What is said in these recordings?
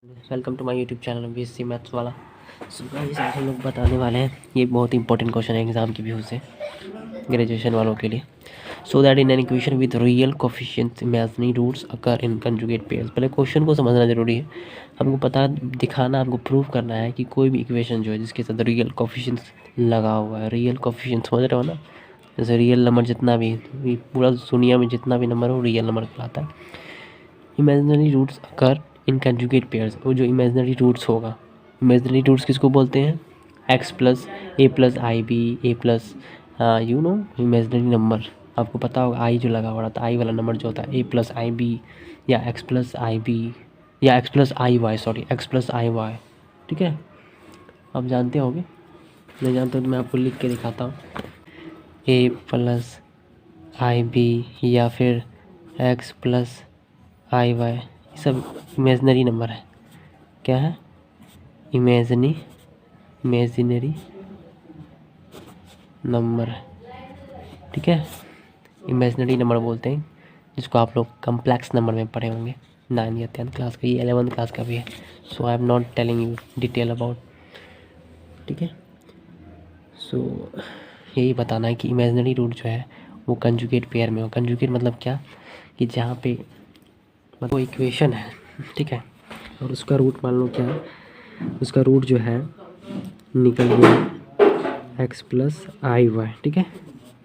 Welcome to my YouTube channel BSc maths वाला। So guys आज हम लोग बताने वाले हैं, ये बहुत इंपॉर्टेंट क्वेश्चन है एग्जाम की व्यू से, ग्रेजुएशन वालों के लिए। So that in an equation with real coefficients imaginary roots occur in conjugate pairs. पहले क्वेश्चन को समझना जरूरी है, हमको पता दिखाना, हमको प्रूव करना है कि कोई भी इक्वेशन जो है जिसके साथ रियल कोफिशिएंट्स लगा हुआ है, रियल कोफिशिएंट्स समझ रहे हो ना, जैसे रियल नंबर जितना भी पूरा दुनिया में जितना भी नंबर हो रियल नंबर कहलाता है। Imaginary roots occur in conjugate pairs, वो जो इमेजिनरी रूट्स होगा, इमेजिनरी रूट्स किसको बोलते हैं? X plus I B A plus you know imaginary number. आपको पता होगा आई जो लगा हुआ था, आई वाला नंबर जो होता है ए प्लस आई बी या एक्स प्लस आई बी या एक्स प्लस आई वाई, सॉरी एक्स प्लस आई वाई। ठीक है, आप जानते होंगे, नहीं जानते हो तो मैं आपको लिख के दिखाता हूँ। ए प्लस आई बी या फिर एक्स प्लस आई वाई, ये सब इमेजिनरी नंबर है। क्या है? इमेजिनरी नंबर है। ठीक है, इमेजिनरी नंबर बोलते हैं जिसको आप लोग कम्प्लेक्स नंबर में पढ़े होंगे 9 या 10th क्लास का, ये 11th क्लास का भी है। So I am not telling you detail about. ठीक है, सो यही बताना है कि इमेजिनरी रूट जो है वो कंजुगेट पेयर में हो। कंजुगेट मतलब क्या, कि जहाँ पे मतलब वो इक्वेशन है, ठीक है, और उसका रूट मान लो क्या है, उसका रूट जो है निकल गया एक्स प्लस आई वाई। ठीक है,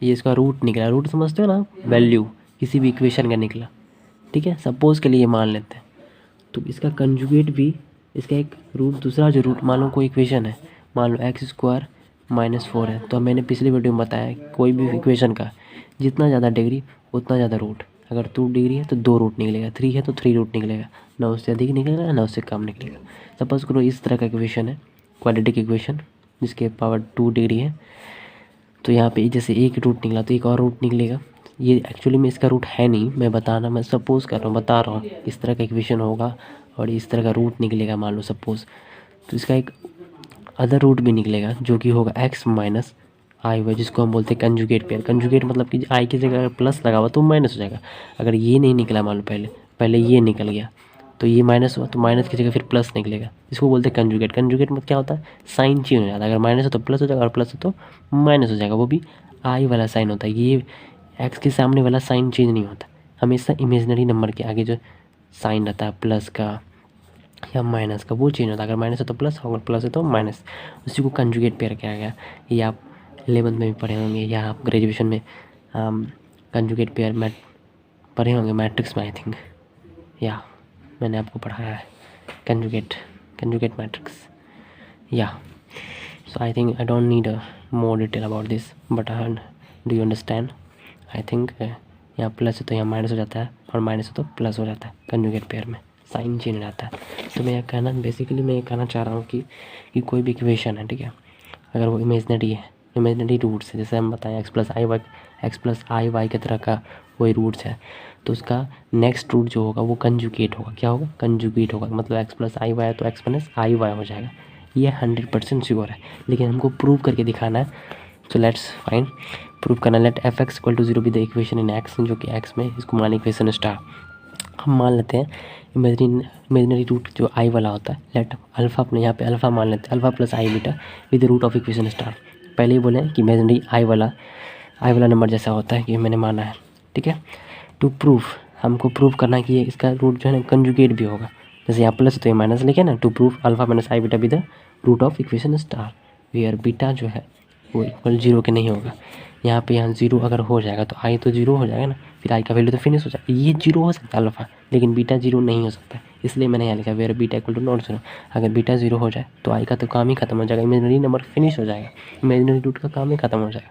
ये इसका रूट निकला, रूट समझते हो ना, वैल्यू किसी भी इक्वेशन का निकला। ठीक है, सपोज के लिए मान लेते हैं, तो इसका कंजुगेट भी, इसका एक रूट, दूसरा जो रूट मान लो कोई इक्वेशन है, मान लो एक्स स्क्वायर -4 है, तो मैंने पिछले वीडियो में बताया कोई भी इक्वेशन का जितना ज़्यादा डिग्री उतना ज़्यादा रूट। अगर 2 डिग्री है तो 2 रूट निकलेगा, 3 है तो 3 रूट निकलेगा, ना उससे अधिक निकलेगा ना उससे कम निकलेगा। सपोज करो इस तरह का इक्वेशन है, क्वाड्रेटिक इक्वेशन जिसके पावर 2 डिग्री है, तो यहाँ पे जैसे एक रूट निकला तो एक और रूट निकलेगा। ये एक्चुअली में इसका रूट है नहीं, मैं सपोज कर रहा हूँ, बता रहा हूँ इस तरह का इक्वेशन होगा और इस तरह का रूट निकलेगा मान लो सपोज, तो इसका एक अदर रूट भी निकलेगा जो कि होगा एक्स माइनस आई वाई, जिसको हम बोलते हैं कंजुगेट पेयर। कंजुगेट मतलब कि आई की जगह अगर प्लस लगा हुआ तो माइनस हो जाएगा। अगर ये नहीं निकला मान लो, पहले ये निकल गया तो ये माइनस हुआ, तो माइनस की जगह फिर प्लस निकलेगा, इसको बोलते हैं कंजुगेट। कंजुगेट मतलब क्या होता है, साइन चेंज हो जाता है, अगर माइनस हो तो प्लस हो जाएगा और प्लस हो तो माइनस हो जाएगा, वो भी आई वाला साइन होता है। ये एक्स के सामने वाला साइन चेंज नहीं होता, हमेशा इमेजिनरी नंबर के आगे जो साइन रहता है प्लस का या माइनस का वो चेंज होता है। अगर माइनस है तो प्लस, अगर प्लस है तो माइनस, उसी को कंजुगेट पेयर कहा गया। ये आप 11th में भी पढ़े होंगे या आप ग्रेजुएशन में कंजुगेट पेयर में पढ़े होंगे, मैट्रिक्स में आई थिंक, या मैंने आपको पढ़ाया है कंजुगेट मैट्रिक्स या। So I think I don't need a more detail about this, but do you understand? I think यहाँ प्लस है तो यहाँ माइनस हो जाता है और माइनस है तो प्लस हो जाता है, कंजुगेट पेयर में साइन चेंज रहता है। तो मैं ये कहना चाह रहा हूँ कि कोई भी इक्वेशन है, ठीक है, अगर वो इमेजनरी है, इमेजनरी रूट्स है, जैसे हम बताएं एक्स प्लस आई वाई की तरह का वही रूट्स है, तो उसका नेक्स्ट रूट जो होगा वो कंजुगेट होगा। क्या होगा? कंजुगेट होगा। मतलब एक्स प्लस आई वाई है तो एक्स प्लस आई वाई हो जाएगा। ये 100% श्योर है, लेकिन हमको प्रूव करके दिखाना है। तो लेट्स फाइंड, प्रूव करना। Let f x equal to 0 be the equation in x, जो कि एक्स में इसको मान इक्वेशन स्टार। हम मान लेते हैं इमेजिनरी रूट जो आई वाला होता है, लेट अल्फ़ा, अपने यहाँ पे अल्फ़ा मान लेते हैं, alpha plus I beta with root of equation star. पहले ही बोले कि इमेजिनरी आई वाला नंबर जैसा होता है, कि मैंने माना है। ठीक है, टू प्रूफ, हमको प्रूव करना है कि ये इसका रूट जो है ना कंजुगेट भी होगा। जैसे यहाँ प्लस तो ये माइनस लिखे ना, to proof alpha minus I beta with the root of equation star where beta जो है वो इक्वल 0 के नहीं होगा। यहाँ 0 अगर हो जाएगा तो आई तो 0 हो जाएगा ना, फिर आई का वैल्यू तो फिनिश हो जाएगा। ये 0 हो सकता है अल्फ़ा, लेकिन बीटा 0 नहीं हो सकता, इसलिए मैंने यहाँ लिखा where beta equal to not 0। अगर बीटा 0 हो जाए तो आई का तो काम ही खत्म हो जाएगा, इमेजिनरी नंबर फिनिश हो जाएगा, इमेजिनरी रूट का काम ही खत्म हो जाएगा,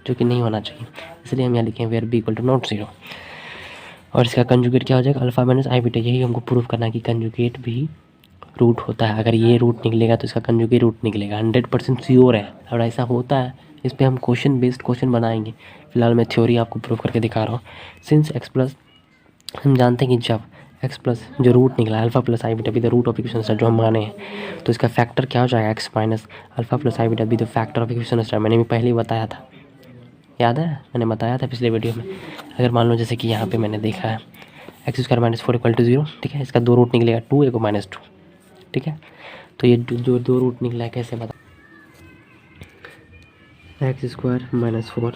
जो कि नहीं होना चाहिए। इसलिए हम यहाँ लिखे where B equal to not 0, और इसका कंजुगेट क्या हो जाएगा, अल्फ़ा माइनस आई बीटा। यही हमको प्रूव करना है कि कंजुगेट भी रूट होता है। अगर ये रूट निकलेगा तो इसका कंजुगेट रूट निकलेगा, 100% श्योर है। और ऐसा होता है, इस पर हम क्वेश्चन बेस्ड क्वेश्चन बनाएंगे। फिलहाल मैं थ्योरी आपको प्रूव करके दिखा रहा हूँ। सिंस एक्स प्लस, हम जानते हैं कि जब एक्स प्लस जो रूट निकला alpha plus I beta with the root of equation star जो हम माने हैं, तो इसका फैक्टर क्या हो जाएगा, x minus alpha plus I beta with the factor of equation star. मैंने भी पहले ही बताया था, याद है, मैंने बताया था पिछले वीडियो में। अगर मान लो जैसे कि यहाँ पे मैंने देखा है एक्स स्क्वायर -4 = 0, ठीक है, इसका 2 रूट निकलेगा 2, एक -2, ठीक है। तो ये जो दो रूट निकला है कैसे बता, x² - 4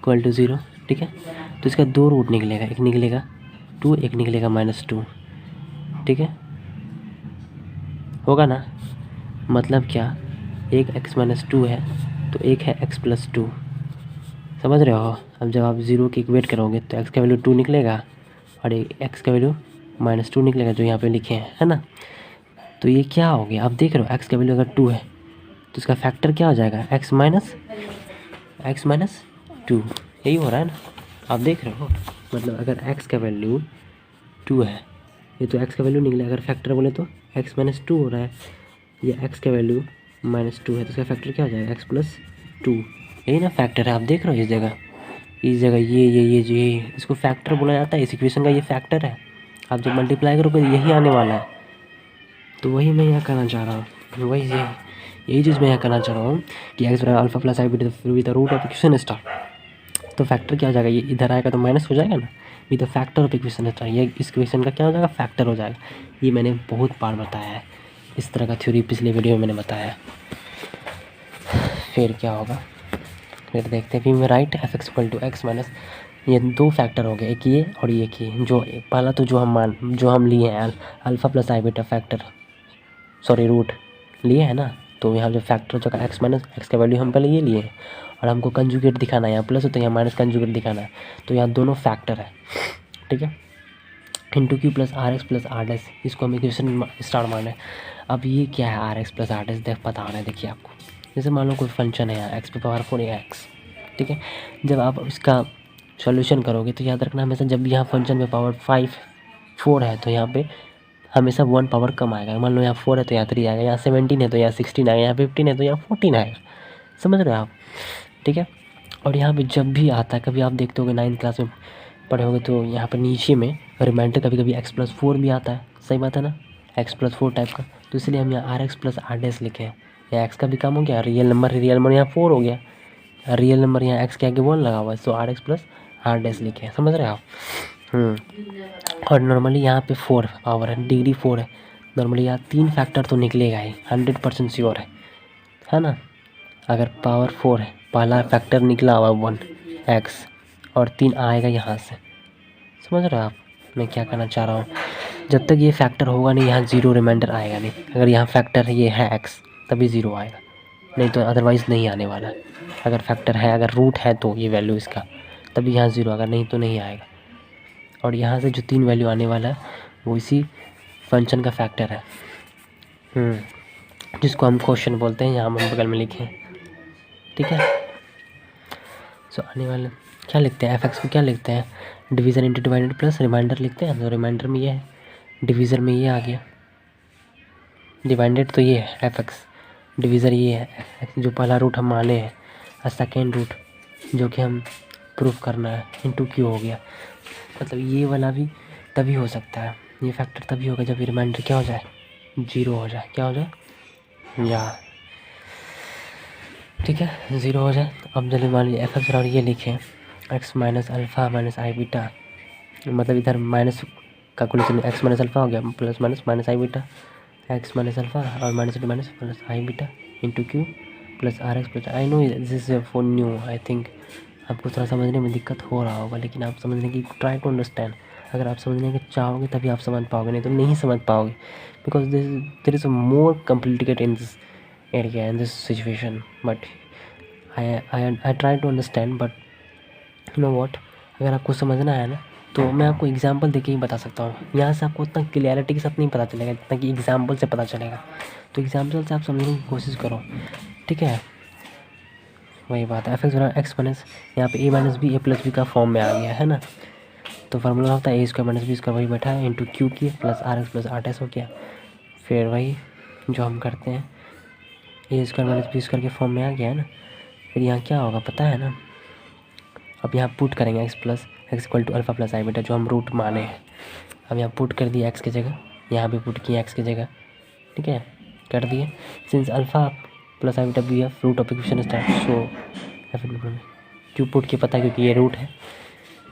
= 0, ठीक है। तो इसका दो रूट निकलेगा, एक निकलेगा 2, एक निकलेगा -2, ठीक है, होगा ना। मतलब क्या, एक x - 2 है तो एक है x + 2, समझ रहे हो। अब जब आप 0 की इक्वेट करोगे तो x का वैल्यू 2 निकलेगा और x का वैल्यू -2 निकलेगा, जो यहाँ पे लिखे हैं, है ना। तो ये क्या हो गया, आप देख रहे हो x का वैल्यू अगर 2 है तो इसका फैक्टर क्या हो जाएगा, x - 2, यही हो रहा है ना, आप देख रहे हो। मतलब अगर x का वैल्यू 2 है, ये तो x का वैल्यू निकला, अगर फैक्टर बोले तो x - 2 हो रहा है, ये x का वैल्यू -2 है तो इसका फैक्टर क्या हो जाएगा, x + 2, यही ना फैक्टर है। आप देख रहे हो इस जगह ये इसको फैक्टर बोला जाता है, इस इक्वेशन का ये फैक्टर है। आप जब मल्टीप्लाई करोगे तो यही आने वाला है। तो वही मैं यहाँ करना चाह रहा हूँ, यही चीज़ मैं यहाँ करना चाह रहा हूँ कि x = α + i with the root of equation star. तो फैक्टर क्या हो जाएगा, ये इधर आएगा तो माइनस हो जाएगा ना, with the factor of equation star, ये इस इक्वेशन का क्या हो जाएगा, फैक्टर हो जाएगा। ये मैंने बहुत बार बताया है, इस तरह का थ्योरी पिछले वीडियो में मैंने बताया है। फिर क्या होगा, फिर देखते हैं। फिर मैं राइट f(x) = x-, ये दो फैक्टर हो गए, एक ये और एक ये। जो पहला तो जो हम लिए हैं α + i β फैक्टर, सॉरी रूट लिए है ना, तो यहाँ जो फैक्टर जो का x का वैल्यू हम पहले ये लिए हैं और हमको कंजुगेट दिखाना है, यहाँ प्लस होता है यहाँ माइनस कंजुगेट दिखाना है, तो यहाँ दोनों फैक्टर है, ठीक है। इंटू क्यू + RX + R', इसको हम इक्वेशन स्टार माने। अब ये क्या है RX + R', देख पता होना है। देखिए आपको, जैसे मान लो कोई फंक्शन है यहाँ x⁴ या x, ठीक है। जब आप इसका सॉल्यूशन करोगे तो याद रखना हमेशा, जब यहाँ फंक्शन में पावर 4 है तो यहाँ पे हमेशा 1 पावर कम आएगा। मान लो यहाँ 4 है तो यहाँ 3 आएगा, यहाँ 17 है तो यहाँ 16 आएगा, यहाँ 15 है तो यहाँ 14 आएगा, समझ रहे हो आप, ठीक है। और यहाँ पे जब भी आता है, कभी आप देखते होगे 9th क्लास में पढ़े होगे तो यहाँ पर नीचे में रिमाइंडर कभी कभी x + 4 भी आता है, सही बात है ना, x + 4 टाइप का। तो इसलिए हम यहाँ RX + R' लिखे हैं, यहाँ x का भी काम हो गया, रियल नंबर यहाँ 4 हो गया, रियल नंबर यहाँ x के आगे 1 लगा हुआ है, सो RX + R' लिखे हैं, समझ रहे हैं आप। और नॉर्मली यहाँ पे 4 पावर है, डिग्री 4 है, नॉर्मली यहाँ 3 फैक्टर तो निकलेगा ही, 100% श्योर है ना। अगर पावर 4 है, पहला फैक्टर निकला हुआ 1 x और 3 आएगा यहाँ से, समझ रहे हो आप मैं क्या करना चाह रहा हूँ। जब तक ये फैक्टर होगा नहीं, यहाँ 0 रिमाइंडर आएगा नहीं। अगर यहाँ फैक्टर ये है x तभी 0 आएगा, नहीं तो अदरवाइज़ नहीं आने वाला। अगर फैक्टर है, अगर रूट है तो ये वैल्यू इसका, तभी यहाँ 0, अगर नहीं तो नहीं आएगा। और यहाँ से जो 3 वैल्यू आने वाला है वो इसी फंक्शन का फैक्टर है, जिसको हम क्वेश्चन बोलते हैं, यहाँ हम बगल में लिखे हैं, ठीक है। सो आने वाले क्या लिखते हैं, f(x) को क्या लिखते हैं, division into divided plus reminder लिखते हैं। तो रिमाइंडर में ये है, डिवीज़न में ये आ गया, डिवाइडेड तो ये है f(x), डिवीज़र ये है जो पहला रूट हम माने हैं, और सेकेंड रूट जो कि हम प्रूफ करना है, इंटू क्यू हो गया। मतलब ये वाला भी तभी हो सकता है, ये फैक्टर तभी होगा जब रिमाइंडर क्या हो जाए, 0 हो जाए, क्या हो जाए या, ठीक है, 0 हो जाए। अब जल्दी मान लीजिए f(x) और ये लिखें x - α - i β, मतलब इधर माइनस कैलकुलेशन x - α हो गया, प्लस माइनस i β, x - α और minus plus i β into Q + RX + I know this is for new, I think आपको थोड़ा समझने में दिक्कत हो रहा होगा, लेकिन आप समझने की ट्राई टू अंडरस्टैंड। अगर आप समझने के चाहोगे तभी आप समझ पाओगे, नहीं तो नहीं समझ पाओगे, because there is more complicated in this area, in this situation, but I try to understand, but you know what, अगर आपको समझना है ना तो मैं आपको एग्जांपल देके ही बता सकता हूँ। यहाँ से आपको उतना क्लियरिटी के साथ नहीं पता चलेगा जितना कि एग्जांपल से पता चलेगा। तो एग्जांपल से आप समझने की कोशिश करो, ठीक है। वही बात है, f(x) एक्सपोनेंस यहाँ पे a - b a + b का फॉर्म में आ गया है ना। तो फार्मूला होता है a² - b² वही बैठा है इंटू क्यू की + RX + R' हो गया। फिर वही जो हम करते हैं, a² - b² के फॉर्म में आ गया है ना। फिर यहाँ क्या होगा पता है ना, अब यहाँ पुट करेंगे x = α + i β, जो हम रूट माने हैं। अब यहाँ पुट कर दिया x की जगह, यहाँ भी पुट किया x की जगह, ठीक है, कर दिए। सिंस α + i β भी रूट ऑफ इक्वेशन स्टार, सो क्यों पुट के पता है क्योंकि ये रूट है,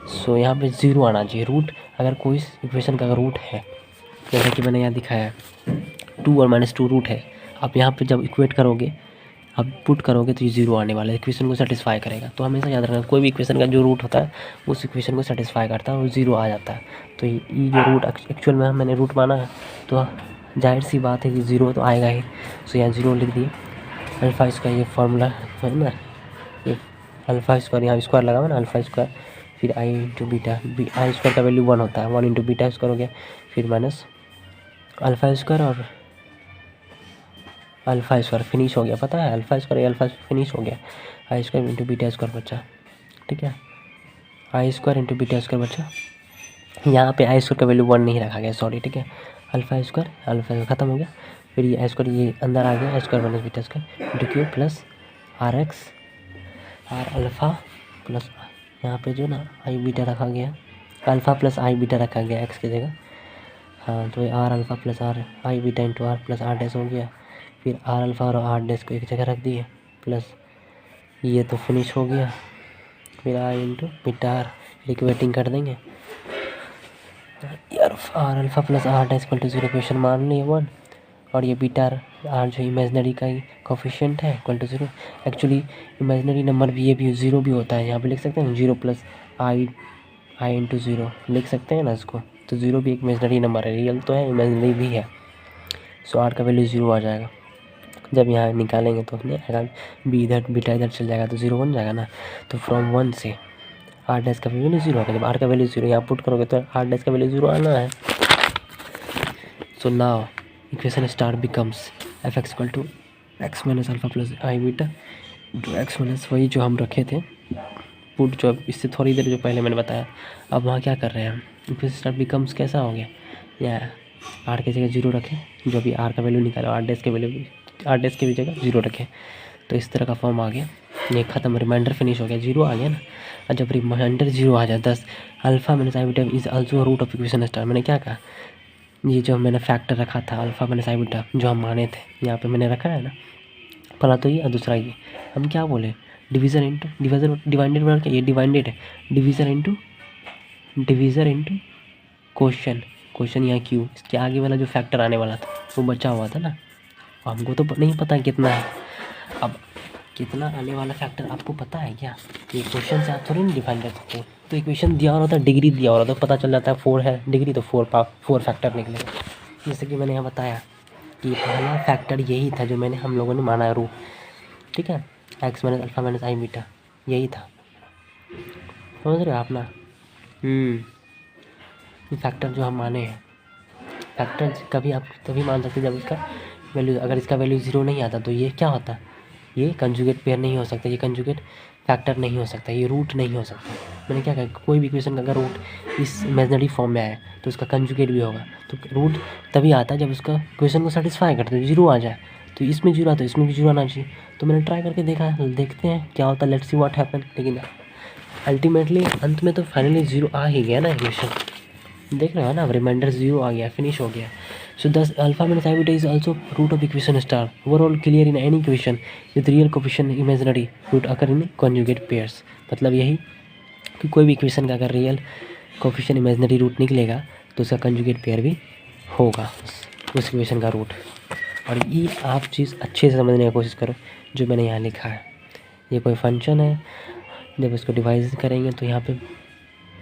सो यहाँ पे 0 आना चाहिए। रूट अगर कोई इक्वेशन का रूट है, जैसे कि मैंने यहाँ दिखाया -2 और -2 रूट है। आप यहाँ पे जब इक्वेट करोगे, आप पुट करोगे तो ये 0 आने वाला है, इक्वेशन को सेटिस्फाई करेगा। तो हमेशा याद रखना, कोई भी इक्वेशन का जो रूट होता है उस इक्वेशन को सेटिस्फाई करता है और 0 आ जाता है। तो ये जो रूट एक्चुअल में मैंने रूट माना है, तो जाहिर सी बात है कि 0 तो आएगा ही। सो यहाँ 0 लिख दिए। अल्फ़ा स्क्वायर ये फार्मूला है ना, ये अल्फ़ा स्क्वायर यहाँ स्क्वायर लगा हुआ ना, अल्फ़ा स्क्वायर फिर I into beta, I square का वैल्यू 1 होता है, 1 इंटू बीटा स्क्वायर हो गया, फिर माइनस अल्फ़ा स्क्वायर और अल्फ़ा स्क्वायर फिनिश हो गया। पता है अल्फ़ा स्क्वायर फिनिश हो गया, I square into beta square बचा। ठीक है, आई स्क्वायर इंटू बीटा स्क्वायर बचा। यहाँ पे आई स्क्वायर का वैल्यू 1 नहीं रखा गया, सॉरी। ठीक है, अल्फ़ा स्क्वायर ख़त्म हो गया, फिर ये आई स्क्वायर ये अंदर आ गया, I square minus beta square into Q plus R X R alpha plus यहाँ पे जो ना आई बीटा रखा गया, अल्फ़ा प्लस आई बीटा रखा गया एक्स की जगह। हाँ, तो ये R alpha plus R I beta into R plus R dash हो गया। फिर आर अल्फ़ा और आर डैश को एक जगह रख दिए, प्लस ये तो फिनिश हो गया। फिर I into beta R equating कर देंगे यार, R alpha plus R dash equal to 0 question मान लिए 1, और ये बीटा आर जो इमेजनरी का ही कोफिशिएंट है equal to 0। Actually imaginary number भी ये भी 0 भी होता है, यहाँ पे लिख सकते हैं 0 प्लस आई इंटू 0 लिख सकते हैं ना इसको। तो 0 भी एक इमेजनरी नंबर है, रियल तो है इमेजनरी भी है। सो आर का वैल्यू 0 आ जाएगा। जब यहाँ निकालेंगे तो अपने बी इधर बीटा इधर चल जाएगा तो 0 बन जाएगा ना। तो फ्रॉम 1 से आर डैश का वैल्यू 0 आएगा। जब आर का वैल्यू 0 यहाँ पुट करोगे तो आर डैश का वैल्यू 0 आना है। So now equation star becomes f x equal to x minus alpha plus I beta into x minus वही जो हम रखे थे पुट, जो इससे थोड़ी देर जो पहले मैंने बताया। अब वहाँ क्या कर रहे हैं हम, इक्वेशन स्टार बिकम्स कैसा हो गया, या आर की जगह 0 रखें, जो भी आर का वैल्यू निकालो आर डैश के वैल्यू आर डैश की भी जगह 0 रखें। तो इस तरह का फॉर्म आ गया, ये ख़त्म, रिमाइंडर फिनिश हो गया, 0 आ गया ना। और जब रिमाइंडर 0 आ जाए 10 alpha minus I beta is also root of equation star. मैंने क्या कहा, ये जो मैंने फैक्टर रखा था अल्फ़ा माइनस आई बीटा जो हम माने थे, यहाँ पे मैंने रखा है ना, पहला तो ये और दूसरा ये। हम क्या बोले, डिवीज़र इंटू डिवाइडेड बना के, ये डिवाइडेड है, डिवीज़र इंटू क्वेश्चन यहाँ क्यू, इसके आगे वाला जो फैक्टर आने वाला था वो बचा हुआ था ना। हमको तो नहीं पता कितना है, अब कितना आने वाला फैक्टर आपको पता है क्या, ये क्वेश्चन से आप थोड़ी नहीं डिफाइन कर सकते। तो इक्वेशन दिया हो रहा था, डिग्री दिया हो रहा था, पता चल जाता है 4 है डिग्री तो 4 फैक्टर निकलेगा। जैसे कि मैंने यहाँ बताया कि पहला फैक्टर यही था जो मैंने हम लोगों ने माना है रूट। ठीक है, एक्स माइनस अल्फ़ा माइनस आई बीटा यही था, समझ रहे हो आप ना। फैक्टर जो हम माने हैं, फैक्टर कभी आप तभी मान सकते जब इसका वैल्यू, अगर इसका वैल्यू 0 नहीं आता तो ये क्या होता, ये कंजुगेट पेयर नहीं हो सकता, ये कंजुगेट फैक्टर नहीं हो सकता, ये रूट नहीं हो सकता। मैंने क्या कहा, कोई भी इक्वेशन का अगर रूट इस इमेजनरी फॉर्म में आए तो उसका कंजुगेट भी होगा। तो रूट तभी आता है जब उसका इक्वेशन को सेटिस्फाई करते हैं, 0 आ जाए। तो इसमें 0 आता है, इसमें भी 0 आना चाहिए। तो मैंने ट्राई करके देखा, देखते हैं क्या होता है, लेट्स सी व्हाट हैपन। लेकिन अल्टीमेटली अंत में तो फाइनली 0 आ ही गया ना इक्वेशन, देख रहे हो ना, रिमाइंडर 0 आ गया, फिनिश हो गया। So this alpha minus I beta is also root of equation star, overall clear in any equation with real coefficient imaginary root occur in conjugate pairs. मतलब यही कि कोई भी इक्वेशन का अगर रियल कोफिशिएंट इमेजिनरी रूट निकलेगा तो उसका कंजुगेट पेयर भी होगा उस इक्वेशन का रूट। और ये आप चीज़ अच्छे से समझने की कोशिश करो जो मैंने यहाँ लिखा है। ये कोई फंक्शन है, जब इसको डिवाइड करेंगे तो यहाँ पे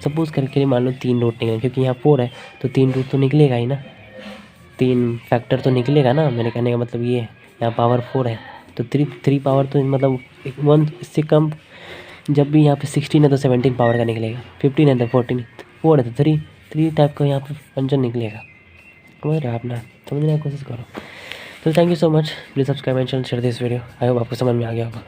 सपोज करके मान लो 3 रूट निकले, क्योंकि यहाँ 4 है तो 3 रूट तो निकलेगा ही ना, 3 फैक्टर तो निकलेगा ना। मेरे कहने का मतलब ये है, यहाँ पावर 4 है तो 3 पावर तो मतलब 1 इससे कम। जब भी यहाँ पे 16 है तो 17 पावर का निकलेगा, 15 है तो 14, 4 है तो 3 टाइप का यहाँ पे फंक्शन निकलेगा। समझ रहे हो आप ना, समझने की कोशिश करो। तो thank you so much, please subscribe and share this video. I hope आपको समझ में आ गया होगा।